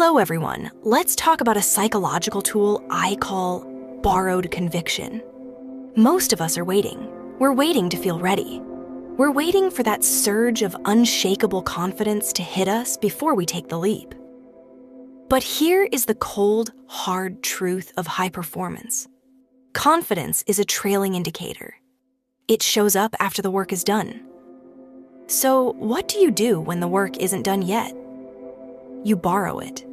Hello, everyone. Let's talk about a psychological tool I call borrowed conviction. Most of us are waiting. We're waiting to feel ready. We're waiting for that surge of unshakable confidence to hit us before we take the leap. But here is the cold, hard truth of high performance. Confidence is a trailing indicator. It shows up after the work is done. So, what do you do when the work isn't done yet? You borrow it.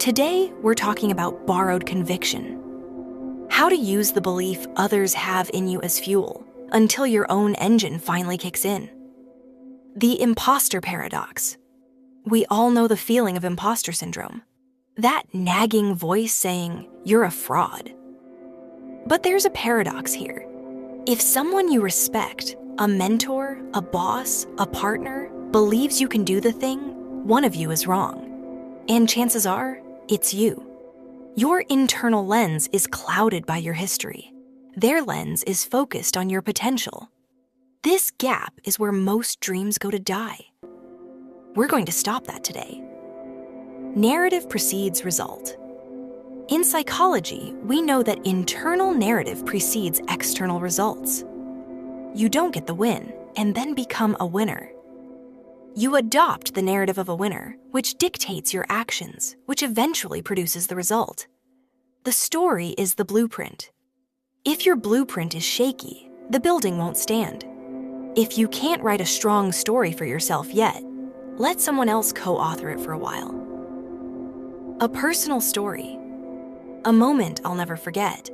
Today, we're talking about borrowed conviction. How to use the belief others have in you as fuel until your own engine finally kicks in. The Imposter Paradox. We all know the feeling of imposter syndrome. That nagging voice saying, "You're a fraud." But there's a paradox here. If someone you respect, a mentor, a boss, a partner, believes you can do the thing, one of you is wrong. And chances are, it's you. Your internal lens is clouded by your history. Their lens is focused on your potential. This gap is where most dreams go to die. We're going to stop that today. Narrative precedes result. In psychology, we know that internal narrative precedes external results. You don't get the win and then become a winner. You adopt the narrative of a winner, which dictates your actions, which eventually produces the result. The story is the blueprint. If your blueprint is shaky, the building won't stand. If you can't write a strong story for yourself yet, let someone else co-author it for a while. A personal story. A moment I'll never forget.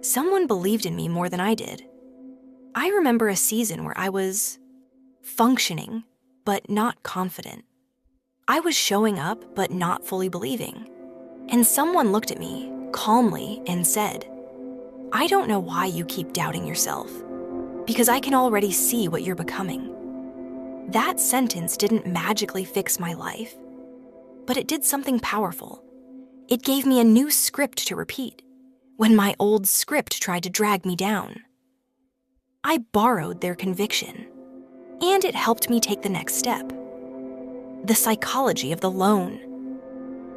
Someone believed in me more than I did. I remember a season where I was functioning, but not confident. I was showing up, but not fully believing. And someone looked at me calmly and said, "I don't know why you keep doubting yourself, because I can already see what you're becoming." That sentence didn't magically fix my life, but it did something powerful. It gave me a new script to repeat when my old script tried to drag me down. I borrowed their conviction, and it helped me take the next step. The psychology of the loan.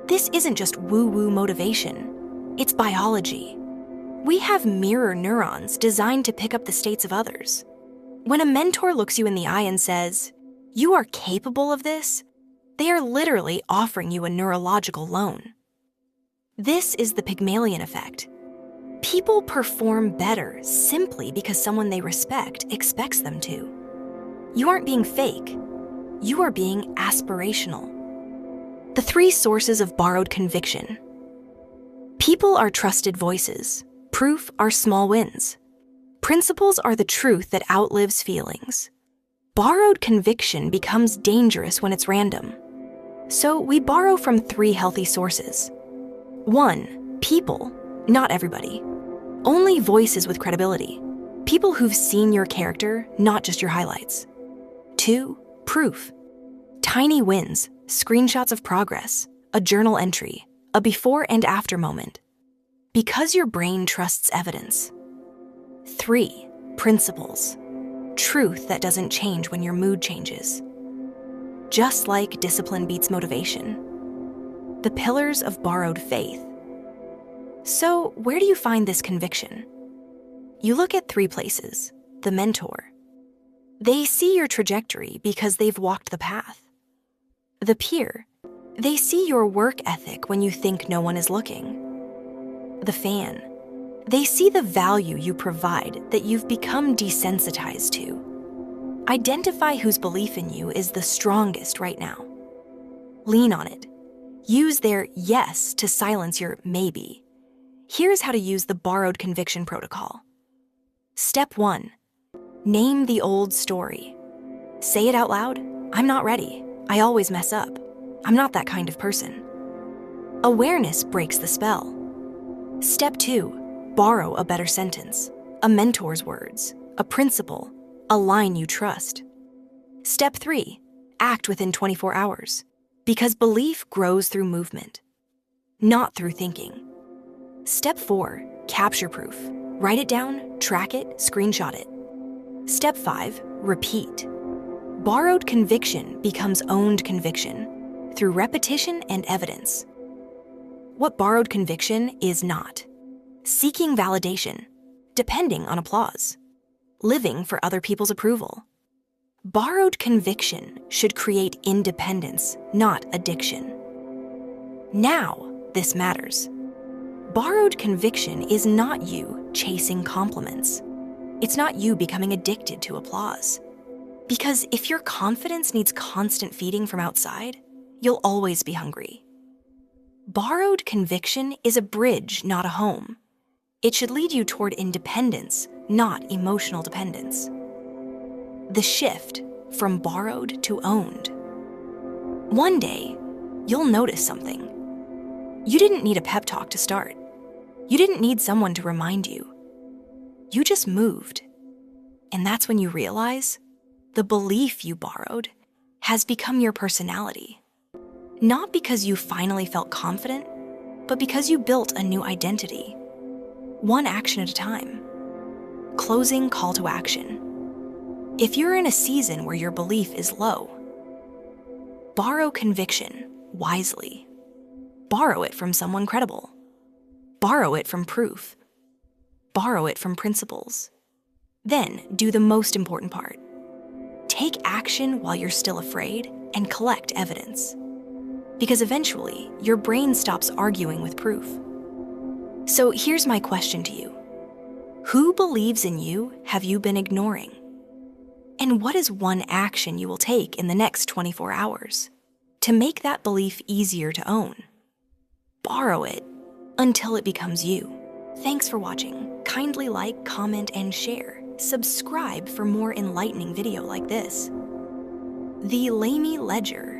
This isn't just woo-woo motivation, it's biology. We have mirror neurons designed to pick up the states of others. When a mentor looks you in the eye and says, "You are capable of this," they are literally offering you a neurological loan. This is the Pygmalion effect. People perform better simply because someone they respect expects them to. You aren't being fake. You are being aspirational. The 3 sources of borrowed conviction. People are trusted voices. Proof are small wins. Principles are the truth that outlives feelings. Borrowed conviction becomes dangerous when it's random. So we borrow from 3 healthy sources. 1, people, not everybody. Only voices with credibility. People who've seen your character, not just your highlights. 2, proof. Tiny wins, screenshots of progress, a journal entry, a before and after moment. Because your brain trusts evidence. 3, principles. Truth that doesn't change when your mood changes. Just like discipline beats motivation. The pillars of borrowed faith. So, where do you find this conviction? You look at 3 places. The mentor. They see your trajectory because they've walked the path. The peer. They see your work ethic when you think no one is looking. The fan. They see the value you provide that you've become desensitized to. Identify whose belief in you is the strongest right now. Lean on it. Use their yes to silence your maybe. Here's how to use the borrowed conviction protocol. Step 1. Name the old story. Say it out loud. "I'm not ready. I always mess up. I'm not that kind of person." Awareness breaks the spell. Step 2. Borrow a better sentence, a mentor's words, a principle, a line you trust. Step 3. Act within 24 hours, because belief grows through movement, not through thinking. Step 4. Capture proof. Write it down, track it, screenshot it. Step 5. Repeat. Borrowed conviction becomes owned conviction. through repetition and evidence. What borrowed conviction is not: seeking validation, depending on applause, living for other people's approval. Borrowed conviction should create independence, not addiction. Now, this matters. Borrowed conviction is not you chasing compliments. It's not you becoming addicted to applause. Because if your confidence needs constant feeding from outside, you'll always be hungry. Borrowed conviction is a bridge, not a home. It should lead you toward independence, not emotional dependence. The shift from borrowed to owned. One day, you'll notice something. You didn't need a pep talk to start. You didn't need someone to remind you. You just moved. And that's when you realize the belief you borrowed has become your personality. Not because you finally felt confident, but because you built a new identity. One action at a time. Closing call to action. If you're in a season where your belief is low, borrow conviction wisely. Borrow it from someone credible. Borrow it from proof. Borrow it from principles. Then do the most important part. Take action while you're still afraid and collect evidence. Because eventually, your brain stops arguing with proof. So here's my question to you. Who believes in you have you been ignoring? And what is one action you will take in the next 24 hours to make that belief easier to own? Borrow it until it becomes you. Thanks for watching. Kindly like, comment, and share. Subscribe for more enlightening video like this. The Lamie Ledger